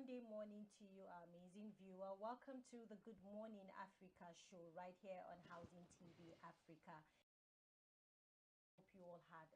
Monday morning to you, our amazing viewer. Welcome to the Good Morning Africa show right here on Housing TV Africa. Hope you all had.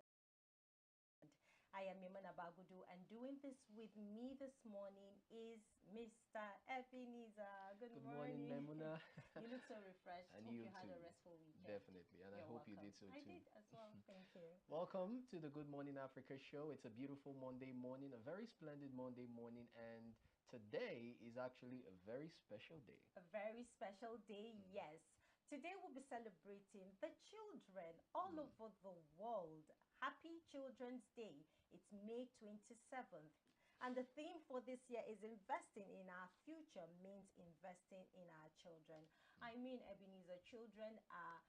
I am Mimana Bagudu, and doing this with me this morning is Mr. Ebenezer. Good morning, morning. Memuna. You look so refreshed. And hope you had too. a restful weekend. Definitely, and I You're hope you welcome. did so too. I did as well. Thank you. Welcome to the Good Morning Africa show. It's a beautiful Monday morning, a very splendid Monday morning, and today is actually a very special day. A very special day, yes. Today we'll be celebrating the children all over the world. Happy Children's Day. It's May 27th. And the theme for this year is investing in our future means investing in our children. I mean, Ebenezer, children are,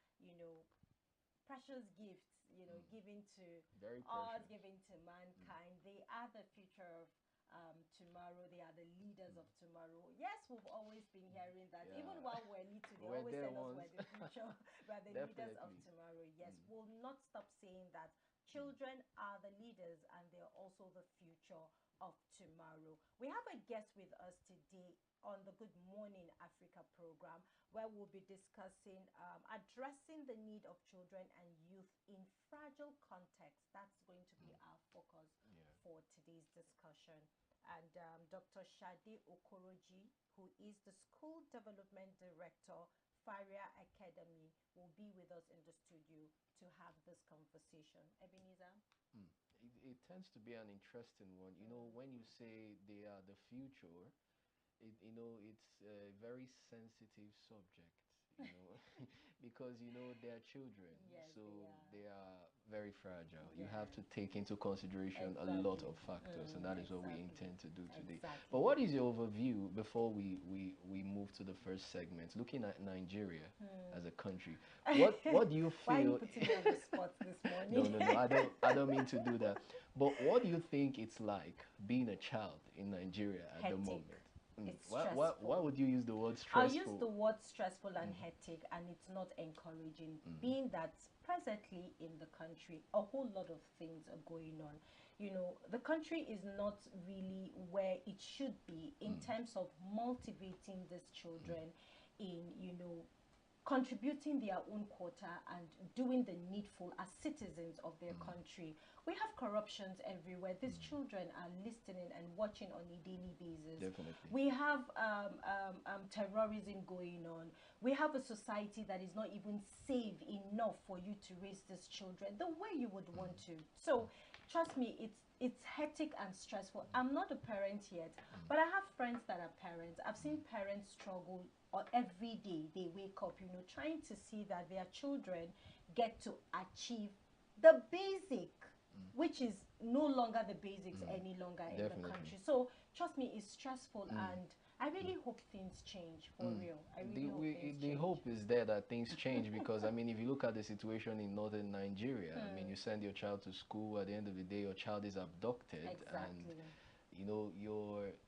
precious gifts, given to Very us, precious. given to mankind. They are the future of tomorrow. They are the leaders of tomorrow. Yes, we've always been hearing that. Yeah. Even while we're little, they We're always there tell us once. we're the future, we're the leaders of Definitely. tomorrow. Yes, we'll not stop saying that. Children are the leaders and they're also the future of tomorrow. We have a guest with us today on the Good Morning Africa program, where we'll be discussing addressing the need of children and youth in fragile contexts. That's going to be our focus for today's discussion. And Dr. Shade Okoroji, who is the School Development Director, Faria Academy, will be with us in the studio to have this conversation. Ebenezer? It tends to be an interesting one. You know, when you say they are the future, it's a very sensitive subject, because, they are children. Yes, So they are. they are very fragile. You Yeah. have to take into consideration a Exactly. lot of factors, and that is what we Exactly. intend to do today. Exactly. But what is your overview before we move to the first segment, looking at Nigeria as a country? What do you Why are you feel? putting me on the spot this morning? No, I don't mean to do that. But what do you think it's like being a child in Nigeria at the Hectic. moment? It's Why stressful. would you use the word I'll use the stressful? word stressful and hectic, and it's not encouraging, being that presently in the country, a whole lot of things are going on. The country is not really where it should be in terms of motivating these children in, contributing their own quota and doing the needful as citizens of their country. We have corruptions everywhere. These children are listening and watching on a daily basis. Definitely. We have terrorism going on. We have a society that is not even safe enough for you to raise these children the way you would want to. So trust me, it's hectic and stressful. I'm not a parent yet, but I have friends that are parents. I've seen parents struggle, or every day they wake up, trying to see that their children get to achieve the basic, which is no longer the basics any longer in the Definitely. country. So trust me, it's stressful, and I really hope things change for real. I really hope things The change. hope is there that things change, because I mean, if you look at the situation in northern Nigeria, I mean, you send your child to school, at the end of the day your child is abducted, and Exactly.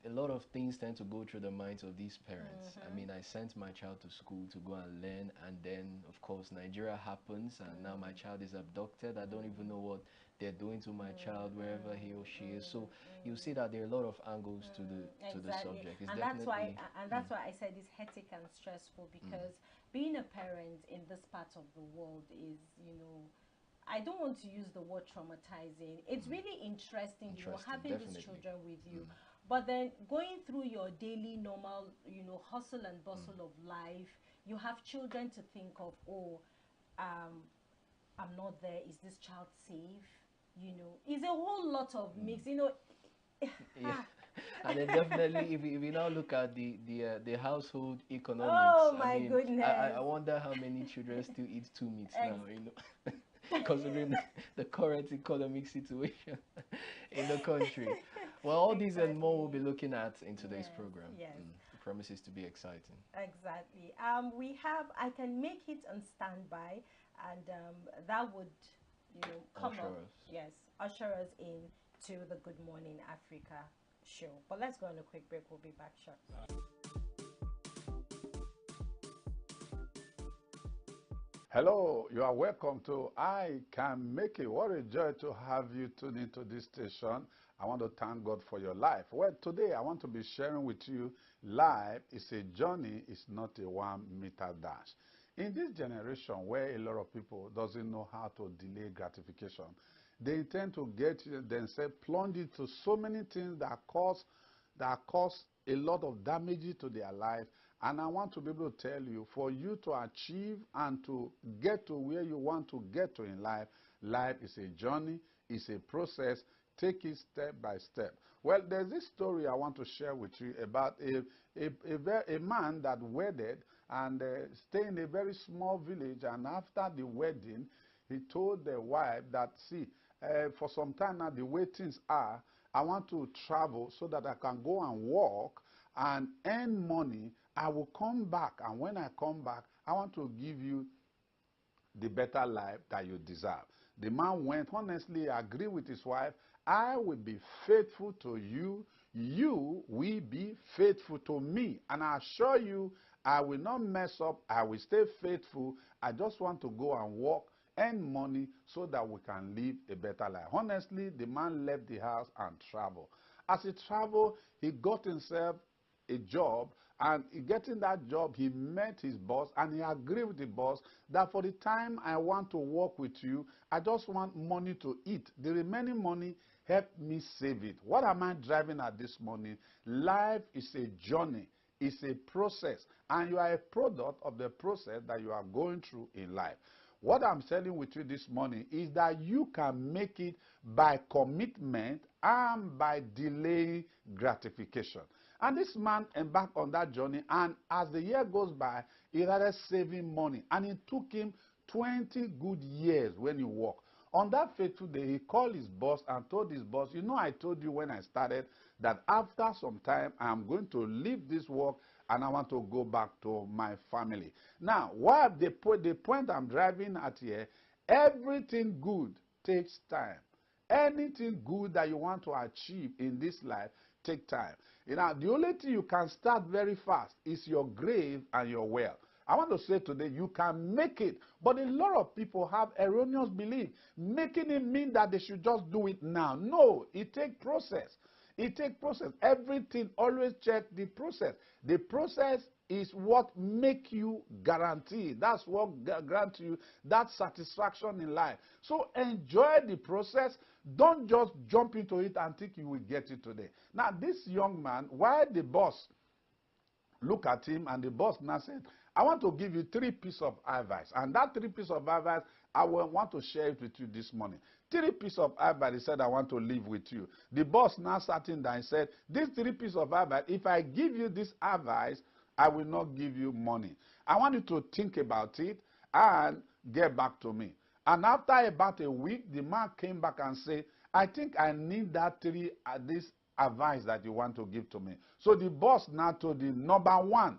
a lot of things tend to go through the minds of these parents. I mean, I sent my child to school to go and learn, and then of course Nigeria happens, and now my child is abducted. I don't even know what they're doing to my child wherever he or she is. So you see that there are a lot of angles to the Exactly. subject. It's And definitely that's why I said it's hectic and stressful, because being a parent in this part of the world is, I don't want to use the word traumatizing. It's really interesting, Interesting, having these definitely. children with you. But then going through your daily normal, hustle and bustle of life, you have children to think of. Oh, I'm not there. Is this child safe? It's a whole lot of mix. Yeah, and then definitely, if you now look at the household economics, Oh I my mean, I goodness. wonder how many children still eat two meats now, considering the current economic situation in the country. Well, all these and more we'll be Exactly. looking at in today's Yes, program. yes. It promises to be exciting. Exactly. We have, I can make it on standby, and that would, come Usher up, us. yes, usher us in to the Good Morning Africa show. But let's go on a quick break. We'll be back shortly. Hello, you are welcome to I Can Make It. What a joy to have you tune into this station. I want to thank God for your life. Well, today I want to be sharing with you life is a journey, it's not a 1 meter dash. In this generation where a lot of people doesn't know how to delay gratification, they intend to get themselves plunged into so many things that cause a lot of damage to their life. And I want to be able to tell you, for you to achieve and to get to where you want to get to in life, life is a journey, it's a process. Take it step by step. Well, there's this story I want to share with you about a man that wedded and stayed in a very small village. And after the wedding, he told the wife that, see, for some time now, the way things are, I want to travel so that I can go and work and earn money. I will come back, and when I come back, I want to give you the better life that you deserve. The man went, honestly agreed with his wife, I will be faithful to you, you will be faithful to me. And I assure you, I will not mess up, I will stay faithful. I just want to go and work, earn money so that we can live a better life. Honestly, the man left the house and traveled. As he traveled, he got himself a job, and getting that job, he met his boss and he agreed with the boss that for the time I want to work with you, I just want money to eat. The remaining money, help me save it. What am I driving at this morning? Life is a journey. It's a process, and you are a product of the process that you are going through in life. What I'm telling with you this morning is that you can make it by commitment and by delaying gratification. And this man embarked on that journey, and as the year goes by, he started saving money. And it took him 20 good years when he worked. On that fateful day, he called his boss and told his boss, you know, I told you when I started that after some time, I am going to leave this work and I want to go back to my family. Now, what the point I'm driving at here, everything good takes time. Anything good that you want to achieve in this life take time. You know, the only thing you can start very fast is your grave and your well. I want to say today, you can make it, but a lot of people have erroneous belief, making it mean that they should just do it now. No, it takes process. It takes process. Everything, always check the process. The process is what make you guarantee. That's what grants you that satisfaction in life. So enjoy the process. Don't just jump into it and think you will get it today. Now, this young man, while the boss looked at him, and the boss now said, I want to give you 3 pieces of advice. And that 3 pieces of advice, I will want to share it with you this morning. 3 pieces of advice, he said, I want to live with you. The boss now sat in there and said, these 3 pieces of advice, if I give you this advice, I will not give you money. I want you to think about it and get back to me. And after about a week, the man came back and said, I think I need that this advice that you want to give to me. So the boss now told him, number 1,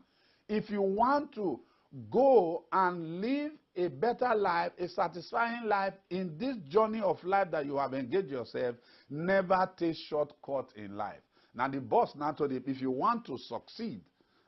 if you want to go and live a better life, a satisfying life in this journey of life that you have engaged yourself, never take shortcut in life. Now the boss now told him, if you want to succeed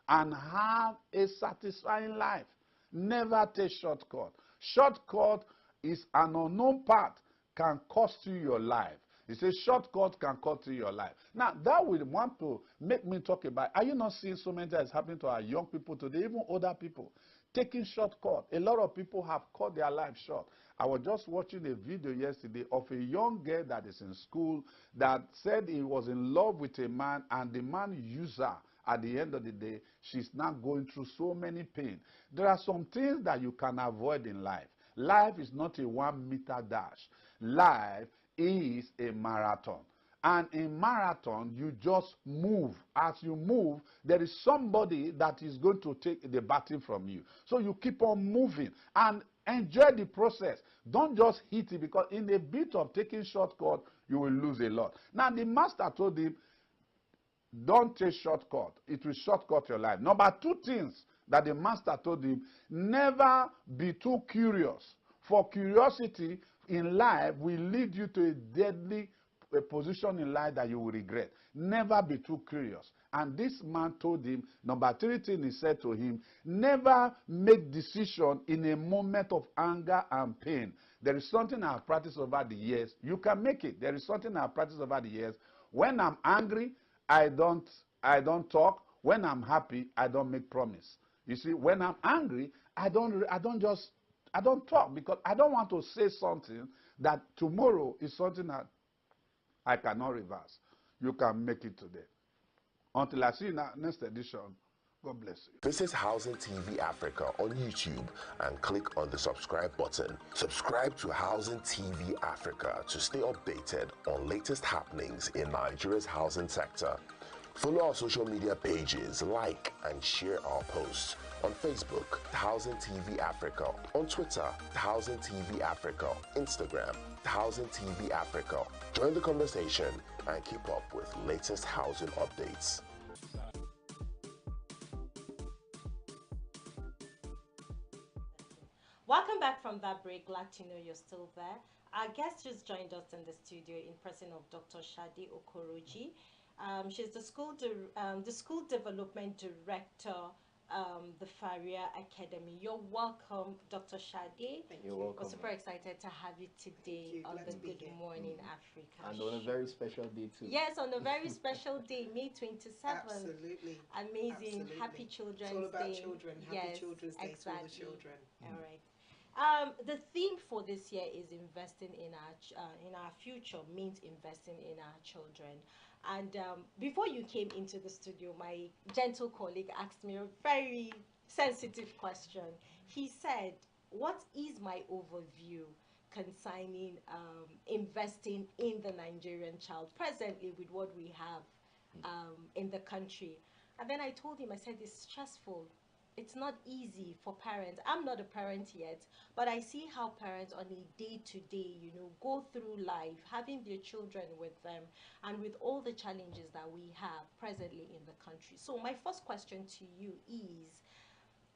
and have a satisfying life, never take shortcut. Shortcut is an unknown path, can cost you your life. He says shortcut can cost you your life. Now, that will want to make me talk about, are you not seeing so many things happening to our young people today, even older people, taking shortcut? A lot of people have cut their life short. I was just watching a video yesterday of a young girl that is in school that said he was in love with a man, and the man used her. At the end of the day, she's now going through so many pain. There are some things that you can avoid in life. Life is not a 1 meter dash. Life is a marathon. And in marathon, you just move. As you move, there is somebody that is going to take the baton from you. So you keep on moving and enjoy the process. Don't just hit it, because in a bit of taking shortcut, you will lose a lot. Now, the master told him, don't take shortcut. It will shortcut your life. Number 2 things that the master told him, never be too curious. For curiosity in life will lead you to a deadly a position in life that you will regret. Never be too curious. And this man told him, number 3 thing he said to him, never make decision in a moment of anger and pain. There is something I've practiced over the years. You can make it. There is something I've practiced over the years. When I'm angry, I don't talk. When I'm happy, I don't make promise. You see, when I'm angry, I don't talk, because I don't want to say something that tomorrow is something that I cannot reverse. You can make it today. Until I see you in our next edition, God bless you. Visit Housing TV Africa on YouTube and click on the subscribe button. Subscribe to Housing TV Africa to stay updated on latest happenings in Nigeria's housing sector. Follow our social media pages, like and share our posts. On Facebook, Housing TV Africa. On Twitter, Housing TV Africa. Instagram, Housing TV Africa. Join the conversation and keep up with latest housing updates. Welcome back from that break. Glad to know you're still there. Our guest just joined us in the studio in person of Dr. Shade Okoroji. She's the school development director, the Faria Academy. You're welcome, Dr. Shade. You're welcome. We're super excited to have you today on the Good Morning Africa. And on a very special day too. Yes, on a very special day, May 27th. Absolutely. Amazing. Absolutely. Happy Children's Day. It's all about children. Happy Yes, Children's Day exactly. to all the children. All right. The theme for this year is investing in our future, means investing in our children. And before you came into the studio, my gentle colleague asked me a very sensitive question. He said, what is my overview concerning investing in the Nigerian child presently with what we have in the country? And then I told him, I said, it's stressful. It's not easy for parents. I'm not a parent yet, but I see how parents on a day-to-day, go through life, having their children with them, and with all the challenges that we have presently in the country. So my first question to you is,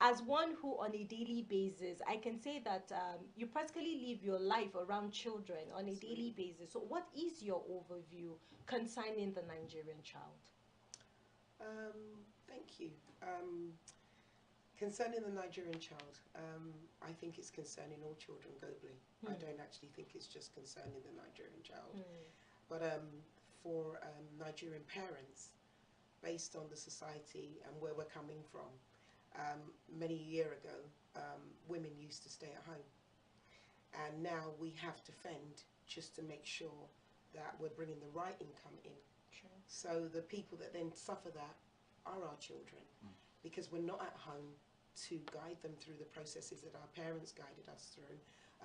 as one who on a daily basis, I can say that you practically live your life around children on a daily basis. So what is your overview concerning the Nigerian child? Thank you. Concerning the Nigerian child, I think it's concerning all children globally. I don't actually think it's just concerning the Nigerian child. But for Nigerian parents, based on the society and where we're coming from, many years ago, women used to stay at home. And now we have to fend just to make sure that we're bringing the right income in. Sure. So the people that then suffer that are our children, because we're not at home to guide them through the processes that our parents guided us through.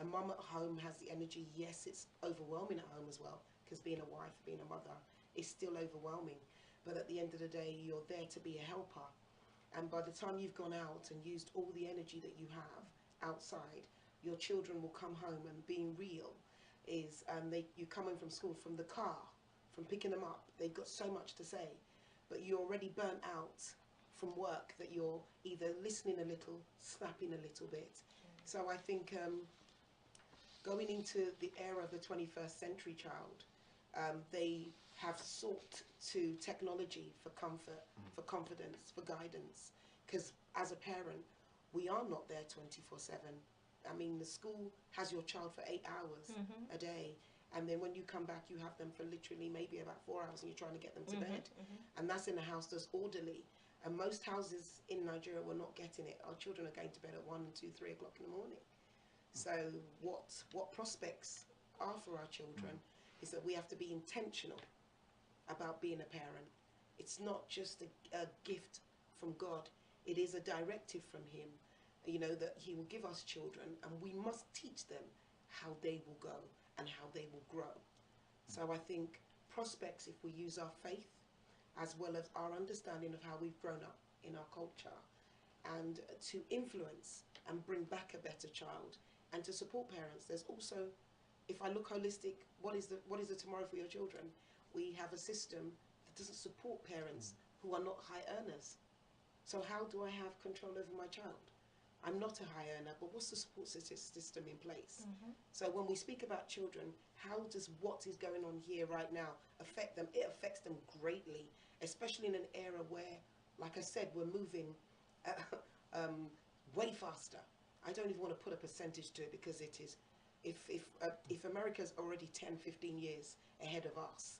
A mum at home has the energy. Yes, it's overwhelming at home as well, because being a wife, being a mother is still overwhelming. But at the end of the day, you're there to be a helper. And by the time you've gone out and used all the energy that you have outside, your children will come home, and being real is you come in from school, from the car, from picking them up. They've got so much to say, but you're already burnt out from work that you're either listening a little, snapping a little bit. So I think going into the era of the 21st century child, they have sought to technology for comfort, for confidence, for guidance. Because as a parent, we are not there 24/7. I mean, the school has your child for 8 hours a day. And then when you come back, you have them for literally maybe about 4 hours, and you're trying to get them to bed. And that's in a house that's orderly. And most houses in Nigeria were not getting it. Our children are going to bed at 1, 2, 3 o'clock in the morning. So what prospects are for our children is that we have to be intentional about being a parent. It's not just a gift from God. It is a directive from Him, that He will give us children, and we must teach them how they will go and how they will grow. So I think prospects, if we use our faith, as well as our understanding of how we've grown up in our culture, and to influence and bring back a better child, and to support parents. There's also, if I look holistic, what is the tomorrow for your children? We have a system that doesn't support parents who are not high earners. So how do I have control over my child? I'm not a high earner, but what's the support system in place? So when we speak about children, how does what is going on here right now affect them? It affects them greatly, especially in an era where, like I said, we're moving way faster. I don't even want to put a percentage to it, because it is, if America's already 10, 15 years ahead of us,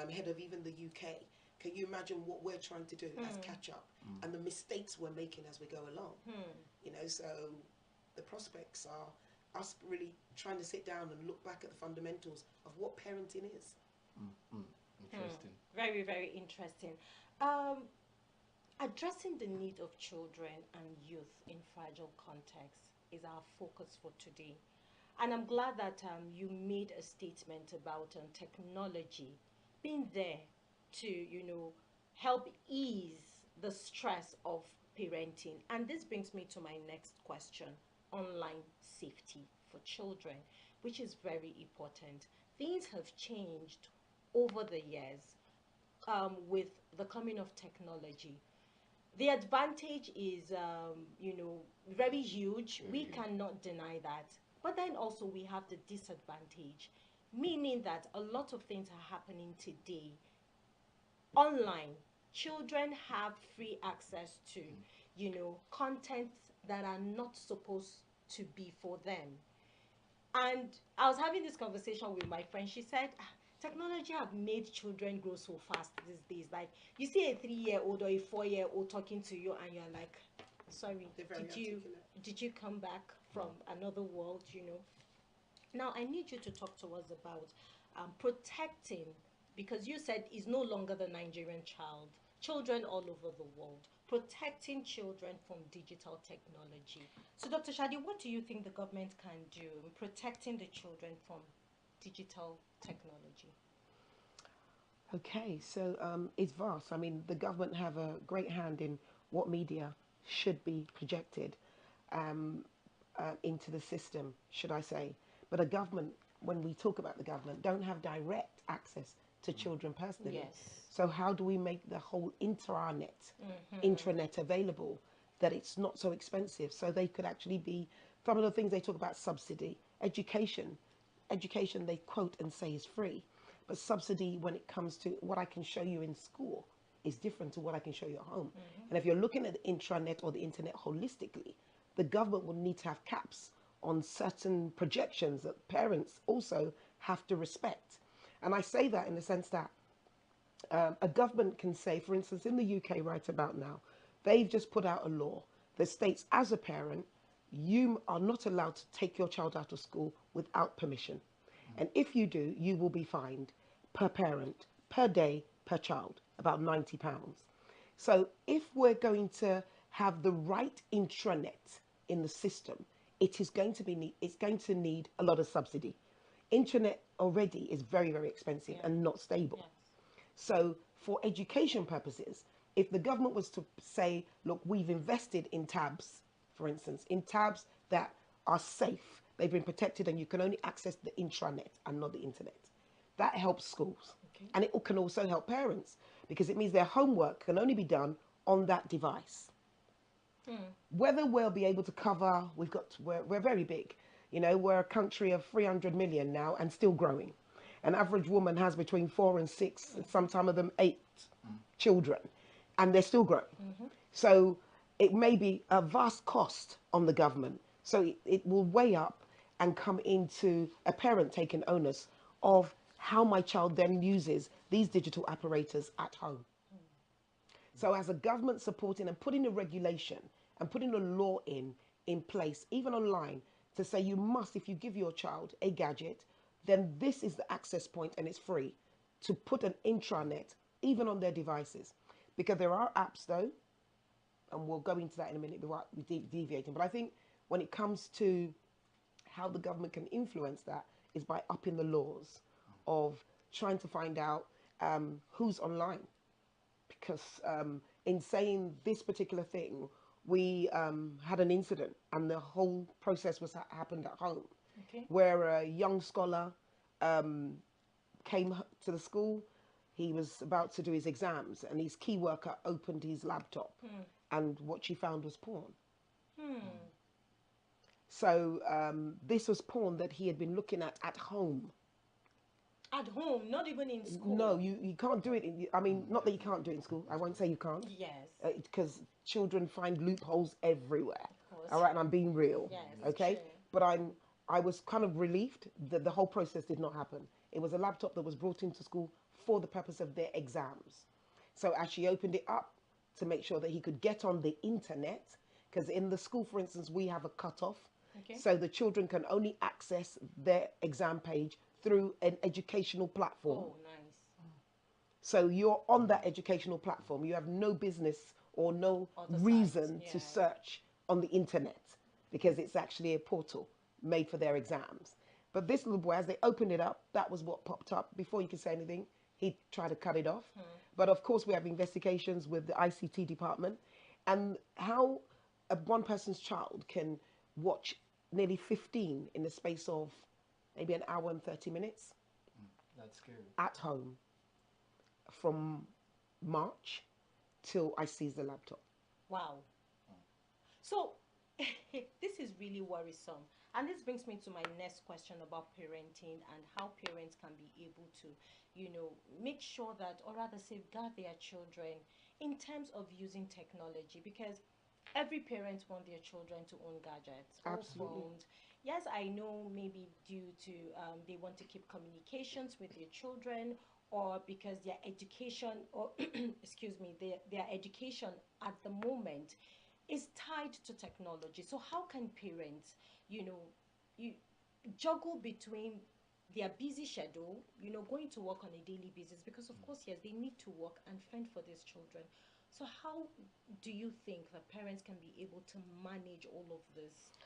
ahead of even the UK, can you imagine what we're trying to do as catch up, and the mistakes we're making as we go along? You know, so the prospects are us really trying to sit down and look back at the fundamentals of what parenting is. Interesting. Very, very interesting. Addressing the need of children and youth in fragile contexts is our focus for today. And I'm glad that you made a statement about technology being there to, help ease the stress of parenting. And this brings me to my next question: online safety for children, which is very important. Things have changed over the years with the coming of technology. The advantage is, very huge. We cannot deny that. But then also we have the disadvantage, meaning that a lot of things are happening today online. Children have free access to, content that are not supposed to be for them. And I was having this conversation with my friend. She said, technology have made children grow so fast these days. Like, you see a 3-year-old or a 4-year-old talking to you, and you're like, sorry, did you come back from another world, Now, I need you to talk to us about protecting, because you said it's no longer the Nigerian child, children all over the world, protecting children from digital technology. So, Dr. Shadi, what do you think the government can do in protecting the children from digital technology? Okay, so it's vast. I mean, the government have a great hand in what media should be projected into the system, should I say. But a government, when we talk about the government, don't have direct access to children personally. Yes. So how do we make the whole intranet available, that it's not so expensive, so they could actually be, some of the things they talk about: subsidy, education they quote and say is free, but subsidy when it comes to what I can show you in school is different to what I can show you at home. And if you're looking at the intranet or the internet holistically, the government will need to have caps on certain projections that parents also have to respect. And I say that in the sense that a government can say, for instance, in the UK right about now, they've just put out a law that states, as a parent, you are not allowed to take your child out of school without permission. And if you do, you will be fined per parent, per day, per child, about £90. So if we're going to have the right intranet in the system, it's going to need a lot of subsidy. Internet already is very, very expensive and not stable. Yes. So for education purposes, if the government was to say, look, we've invested in tabs, for instance, in tabs that are safe, they've been protected, and you can only access the intranet and not the internet. That helps schools. Okay. And it can also help parents, because it means their homework can only be done on that device. Whether we'll be able to cover, we're very big. We're a country of 300 million now and still growing. An average woman has between 4 and 6, some of them 8 children, and they're still growing. So it may be a vast cost on the government. So it will weigh up and come into a parent taking onus of how my child then uses these digital apparatus at home. So as a government supporting and putting a regulation and putting a law in place, even online, to say you must, if you give your child a gadget, then this is the access point and it's free, to put an intranet even on their devices. Because there are apps though, and we'll go into that in a minute without deviating, but I think when it comes to how the government can influence that is by upping the laws of trying to find out who's online. Because in saying this particular thing, we had an incident, and the whole process happened at home, where a young scholar came to the school. He was about to do his exams, and his key worker opened his laptop, and what she found was porn. So this was porn that he had been looking at home. At home, not even in school. No, you can't do it. I mean, not that you can't do it in school. I won't say you can't. Yes. Because children find loopholes everywhere. course. All right, and I'm being real. Yes, Okay, true. but I was kind of relieved that the whole process did not happen. It was a laptop that was brought into school for the purpose of their exams. So as she opened it up to make sure that he could get on the internet, because in the school, for instance, we have a cutoff. Okay. So the children can only access their exam page through an educational platform. Oh, nice. So you're on that educational platform. You have no business or no Other reason sites, to yeah. search on the internet because it's actually a portal made for their exams. But this little boy, as they opened it up, that was what popped up. Before you could say anything, he tried to cut it off. But of course, we have investigations with the ICT department and how one person's child can watch nearly 15 in the space of maybe an hour and 30 minutes That's scary. at home from March till I seized the laptop. Wow. So this is really worrisome. And this brings me to my next question about parenting and how parents can be able to, make sure that, or rather safeguard their children in terms of using technology, because every parent wants their children to own gadgets or Absolutely. phones. Yes, I know maybe due to they want to keep communications with their children, or because their education, or excuse me, their education at the moment is tied to technology. So how can parents, you juggle between their busy schedule, going to work on a daily basis, because of course, yes, they need to work and fend for these children. So how do you think that parents can be able to manage all of this?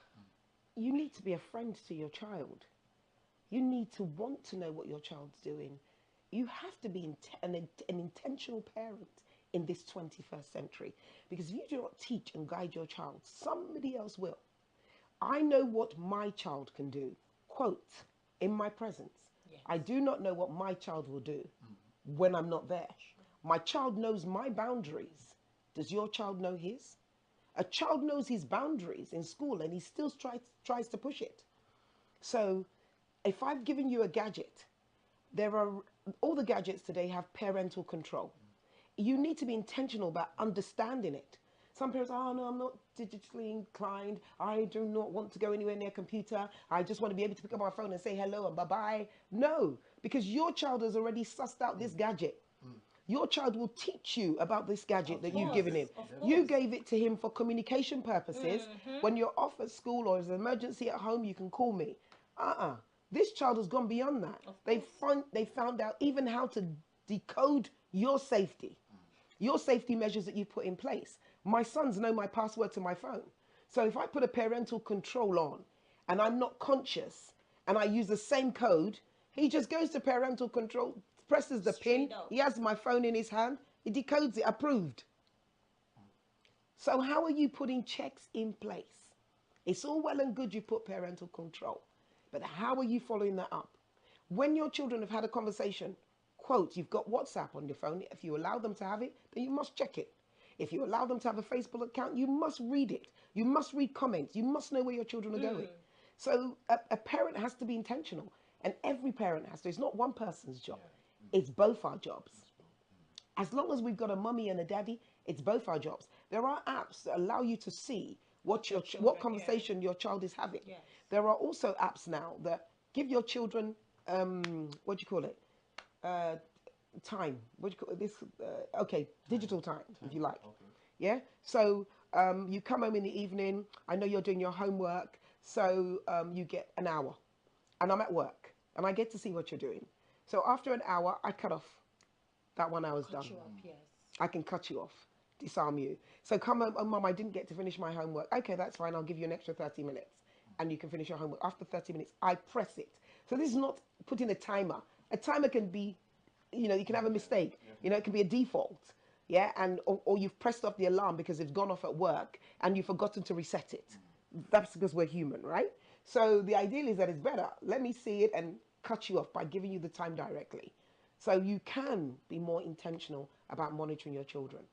You need to be a friend to your child. You need to want to know what your child's doing. You have to be an intentional parent in this 21st century, because if you do not teach and guide your child, somebody else will. I know what my child can do, quote, in my presence. Yes. I do not know what my child will do when I'm not there. My child knows my boundaries. Does your child know his? A child knows his boundaries in school and he still tries to push it. So if I've given you a gadget, all the gadgets today have parental control. You need to be intentional about understanding it. Some parents, oh no, I'm not digitally inclined. I do not want to go anywhere near a computer. I just want to be able to pick up my phone and say hello and bye-bye. No, because your child has already sussed out this gadget. Your child will teach you about this gadget that you've given him. You gave it to him for communication purposes. When you're off at school or there's an emergency at home, you can call me. This child has gone beyond that. They found out even how to decode your safety measures that you put in place. My sons know my password to my phone. So if I put a parental control on and I'm not conscious and I use the same code, he just goes to parental control, presses the pin, up. he has my phone in his hand, he decodes it, approved. So how are you putting checks in place? It's all well and good you put parental control, but how are you following that up? When your children have had a conversation, quote, you've got WhatsApp on your phone. If you allow them to have it, then you must check it. If you allow them to have a Facebook account, you must read it. You must read comments. You must know where your children are going. So a parent has to be intentional, and every parent has to. It's not one person's job. It's both our jobs. As long as we've got a mummy and a daddy, it's both our jobs. There are apps that allow you to see what conversation your child is having. Yes. There are also apps now that give your children, what do you call it? Time. What do you call this? Digital time, if you like. Okay. Yeah. So you come home in the evening. I know you're doing your homework, so you get an hour, and I'm at work, and I get to see what you're doing. So after an hour, I cut off. That 1 hour's done. Cut you up, yes. I can cut you off, disarm you. So come home, oh mum, I didn't get to finish my homework. Okay, that's fine. I'll give you an extra 30 minutes, and you can finish your homework. After 30 minutes, I press it. So this is not putting a timer. A timer can be, you can have a mistake. It can be a default. Yeah, and or you've pressed off the alarm because it's gone off at work and you've forgotten to reset it. That's because we're human, right? So the ideal is that it's better. Let me see it and cut you off by giving you the time directly. So you can be more intentional about monitoring your children.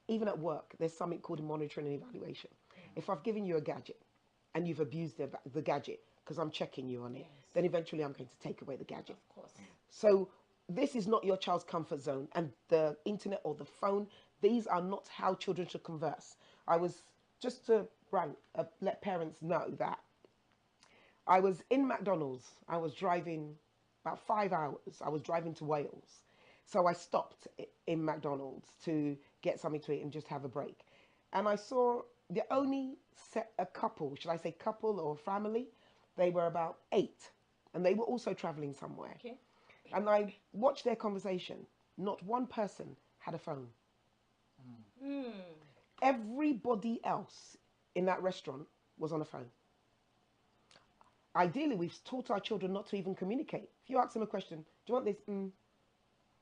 Even at work, there's something called monitoring and evaluation. If I've given you a gadget and you've abused the gadget because I'm checking you on it, then eventually I'm going to take away the gadget. Of course. So this is not your child's comfort zone, and the internet or the phone, these are not how children should converse. I was just to let parents know that I was in McDonald's. I was driving about 5 hours. I was driving to Wales. So I stopped in McDonald's to get something to eat and just have a break. And I saw the only a couple, should I say couple or family, they were about 8. And they were also traveling somewhere. Okay. And I watched their conversation. Not one person had a phone. Everybody else in that restaurant was on a phone. Ideally, we've taught our children not to even communicate. If you ask them a question, do you want this?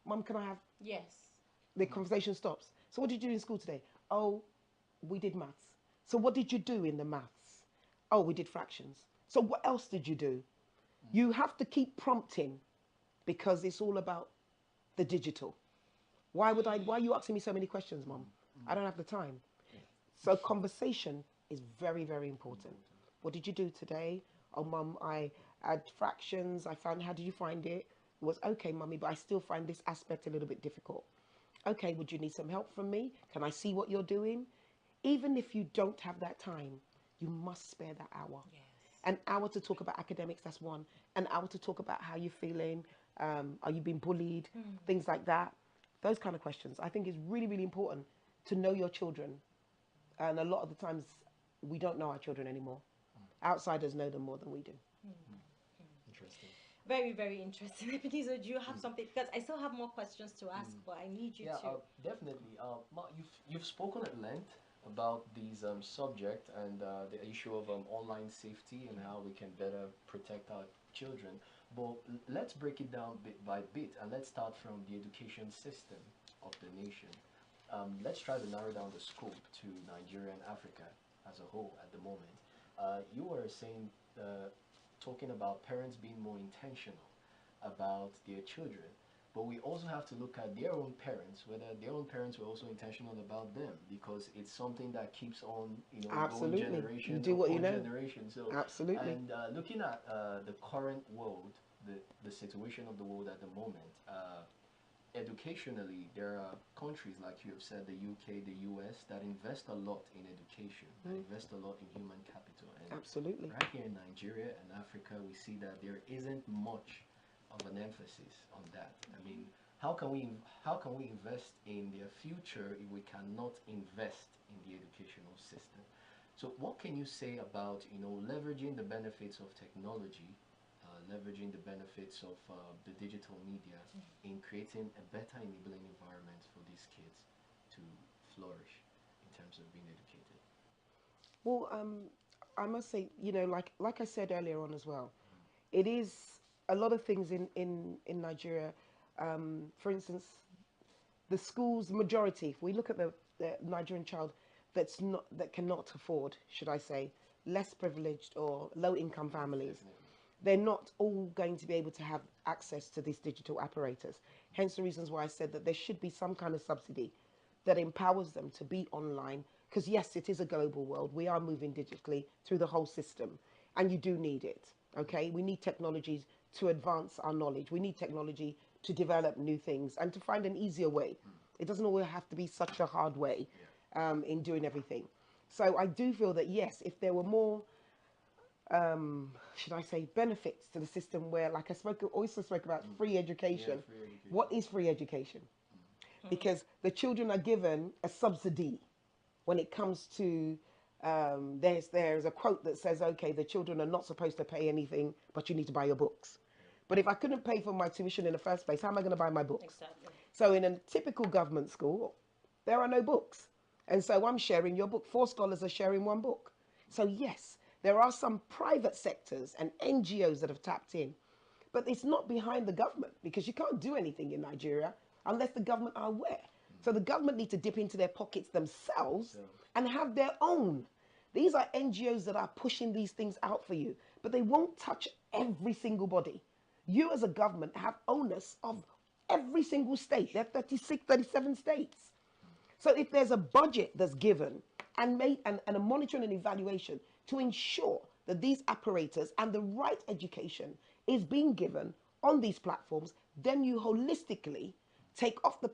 Mum, can I have? Yes. The conversation stops. So what did you do in school today? Oh, we did maths. So what did you do in the maths? Oh, we did fractions. So what else did you do? You have to keep prompting because it's all about the digital. Why are you asking me so many questions, Mum? I don't have the time. So conversation is very, very important. What did you do today? Oh, Mum, I had fractions. How did you find it? It was okay, Mummy, but I still find this aspect a little bit difficult. Okay, would you need some help from me? Can I see what you're doing? Even if you don't have that time, you must spare that hour. Yes. An hour to talk about academics, that's one. An hour to talk about how you're feeling. Are you being bullied? Things like that. Those kind of questions. I think is really, really important to know your children. And a lot of the times, we don't know our children anymore. Outsiders know them more than we do. Interesting. Very, very interesting. Ebenezer, do you have something? Because I still have more questions to ask, but I need you to. Definitely. Ma, you've spoken at length about these subject and the issue of online safety and how we can better protect our children. But let's break it down bit by bit, and let's start from the education system of the nation. Let's try to narrow down the scope to Nigeria and Africa as a whole at the moment. You were saying, talking about parents being more intentional about their children, but we also have to look at their own parents, whether their own parents were also intentional about them, because it's something that keeps on, Absolutely. going generation You do what you know. generation. So, Absolutely. And looking at the current world, the situation of the world at the moment, educationally, there are countries, like you have said, the UK, the US, that invest a lot in education, that invest a lot in human capital. And Absolutely. right here in Nigeria and Africa, we see that there isn't much of an emphasis on that. I mean, how can we invest in their future if we cannot invest in the educational system? So what can you say about, leveraging the benefits of technology, leveraging the benefits of the digital media in creating a better enabling environment for these kids to flourish in terms of being educated? Well, I must say, like I said earlier on as well, it is a lot of things in Nigeria. For instance, the schools majority. If we look at the Nigerian child that cannot afford, should I say, less privileged or low income families, they're not all going to be able to have access to these digital apparatus. Hence the reasons why I said that there should be some kind of subsidy that empowers them to be online. Because yes, it is a global world. We are moving digitally through the whole system, and you do need it. Okay, we need technologies to advance our knowledge. We need technology to develop new things and to find an easier way. It doesn't always have to be such a hard way in doing everything. So I do feel that yes, if there were more, should I say, benefits to the system where, like also spoke about free education. Yeah, free education. What is free education? Because the children are given a subsidy when it comes to, there's a quote that says, okay, the children are not supposed to pay anything, but you need to buy your books. But if I couldn't pay for my tuition in the first place, how am I going to buy my books? Exactly. So in a typical government school, there are no books. And so I'm sharing your book. 4 scholars are sharing 1 book. So yes, there are some private sectors and NGOs that have tapped in. But it's not behind the government, because you can't do anything in Nigeria unless the government are aware. So the government need to dip into their pockets themselves and have their own. These are NGOs that are pushing these things out for you, but they won't touch every single body. You as a government have onus of every single state. There are 36, 37 states. So if there's a budget that's given and made and a monitoring and evaluation to ensure that these apparatus and the right education is being given on these platforms, then you holistically take off the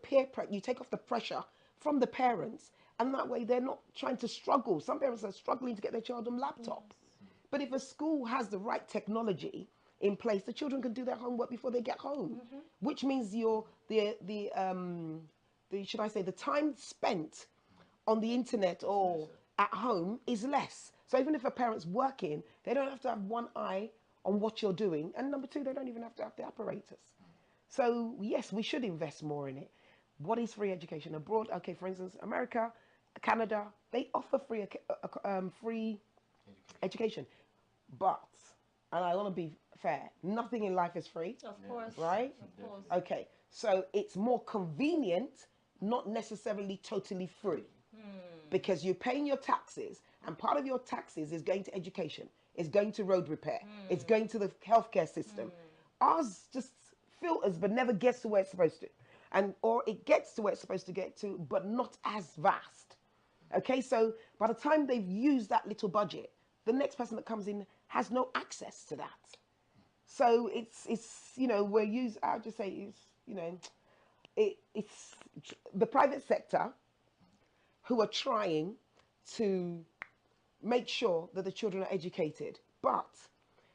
you take off the pressure from the parents, and that way they're not trying to struggle. Some parents are struggling to get their child on laptop. But if a school has the right technology in place, the children can do their homework before they get home, which means should I say, the time spent on the internet or at home is less. So even if a parent's working, they don't have to have one eye on what you're doing, and number two, they don't even have to have the apparatus. So yes, we should invest more in it. What is free education abroad? Okay, for instance, America, Canada, they offer free education. But, and I want to be fair, nothing in life is free. Of course. Right? Of course. Okay, so it's more convenient, not necessarily totally free. Because you're paying your taxes, and part of your taxes is going to education, it's going to road repair, it's going to the healthcare system. Ours just filters but never gets to where it's supposed to. Or it gets to where it's supposed to get to, but not as vast. Okay, so by the time they've used that little budget, the next person that comes in has no access to that. So it's I'll just say it's the private sector who are trying to make sure that the children are educated. But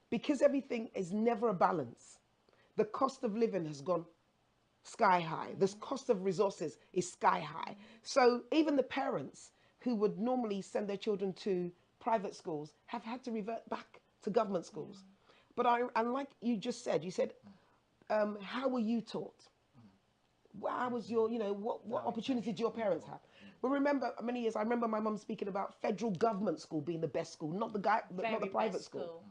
because everything is never a balance, the cost of living has gone sky high. The cost of resources is sky high. So even the parents who would normally send their children to private schools have had to revert back to government schools. But and like you just said, how were you taught? How was your, what opportunity did your parents have? But remember, many years, I remember my mum speaking about federal government school being the best school, not the private school.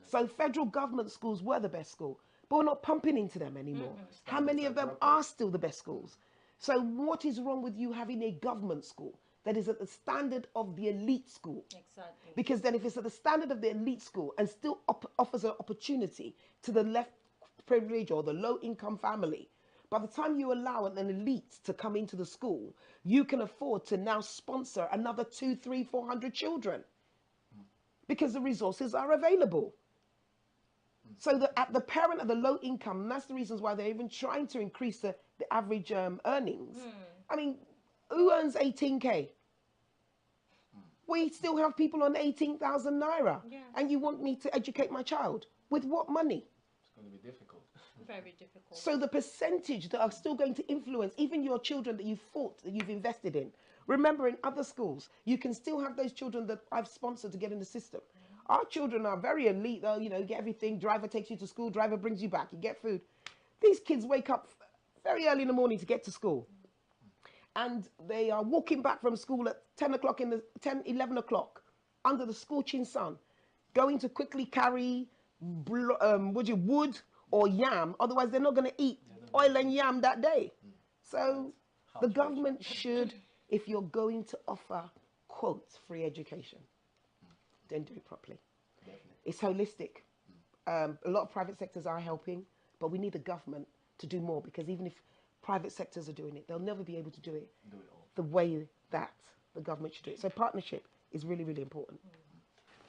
So federal government schools were the best school, but we're not pumping into them anymore. How many of them are still the best schools? So what is wrong with you having a government school that is at the standard of the elite school? Exactly. Because then if it's at the standard of the elite school and still offers an opportunity to the left privilege or the low income family, by the time you allow an elite to come into the school, you can afford to now sponsor another 200, 300, 400 children because the resources are available. So at the parent of the low income, and that's the reasons why they're even trying to increase the average earnings. I mean, who earns 18K? We still have people on 18,000 naira. Yeah. And you want me to educate my child? With what money? It's going to be difficult. Very difficult. So the percentage that are still going to influence even your children that you've invested in. Remember, in other schools, you can still have those children that I've sponsored to get in the system. Our children are very elite, though. You get everything. Driver takes you to school. Driver brings you back. You get food. These kids wake up very early in the morning to get to school. And they are walking back from school at 11 o'clock under the scorching sun, going to quickly carry wood or yam. Otherwise, they're not going to eat oil and yam that day. So the government should, if you're going to offer, quote, free education, then do it properly. It's holistic. A lot of private sectors are helping, but we need the government to do more, because even if private sectors are doing it, they'll never be able to do it the way that the government should do it. So partnership is really, really important.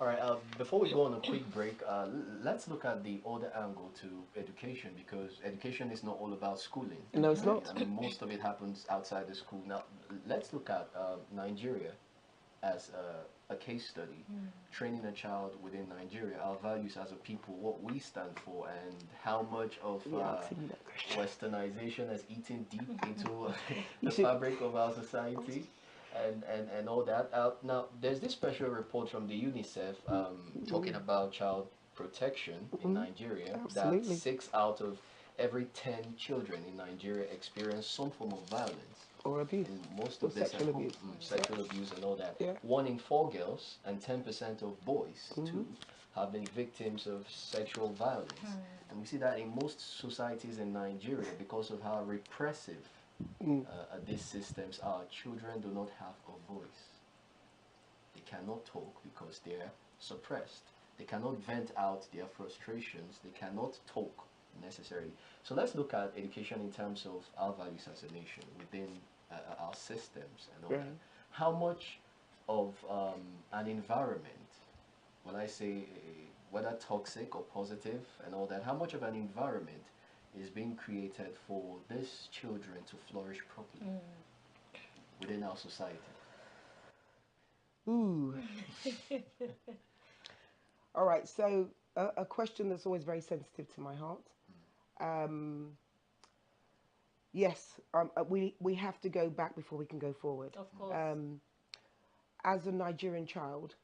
All right, before we go on a quick break, let's look at the other angle to education, because education is not all about schooling. No, it's not. I mean, most of it happens outside the school. Now, let's look at Nigeria as a case study, training a child within Nigeria, our values as a people, what we stand for, and how much of westernization has eaten deep into the fabric of our society. And all that. Now, there's this special report from the UNICEF talking about child protection in Nigeria. Absolutely. That 6 out of every 10 children in Nigeria experience some form of violence. Or abuse. And most of this sexual abuse. Sexual abuse and all that. Yeah. 1 in 4 girls and 10% of boys too have been victims of sexual violence. And we see that in most societies in Nigeria, because of how repressive these systems are, children do not have a voice. They cannot talk because they're suppressed. They cannot vent out their frustrations. They cannot talk necessarily. So let's look at education in terms of our values as a nation within our systems and all that. How much of an environment when I say whether toxic or positive and all that, how much of an environment is being created for these children to flourish properly within our society? Ooh. All right, so a question that's always very sensitive to my heart. Yes, we have to go back before we can go forward. Of course. As a Nigerian child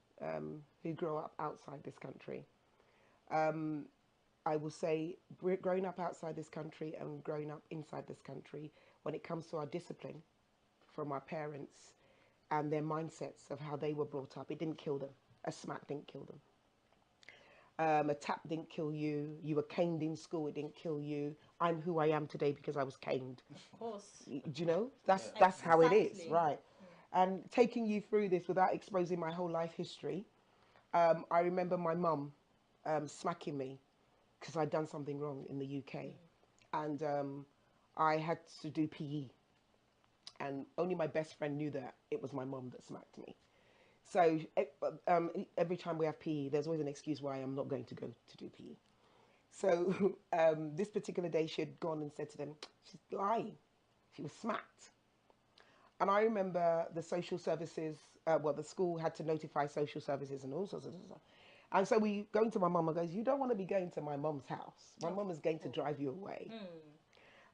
who grew up outside this country, I will say growing up outside this country and growing up inside this country, when it comes to our discipline from our parents and their mindsets of how they were brought up, it didn't kill them. A smack didn't kill them. A tap didn't kill you. You were caned in school, it didn't kill you. I'm who I am today because I was caned. Of course. Do you know? That's how it is, right? And taking you through this without exposing my whole life history, I remember my mum smacking me because I'd done something wrong in the UK. And I had to do PE. And only my best friend knew that it was my mum that smacked me. So every time we have PE, there's always an excuse why I'm not going to go to do PE. So this particular day, she had gone and said to them, she's lying. She was smacked. And I remember the social services, the school had to notify social services and all sorts of stuff. And so we go into my mum and goes, you don't want to be going to my mum's house. My mum is going to drive you away.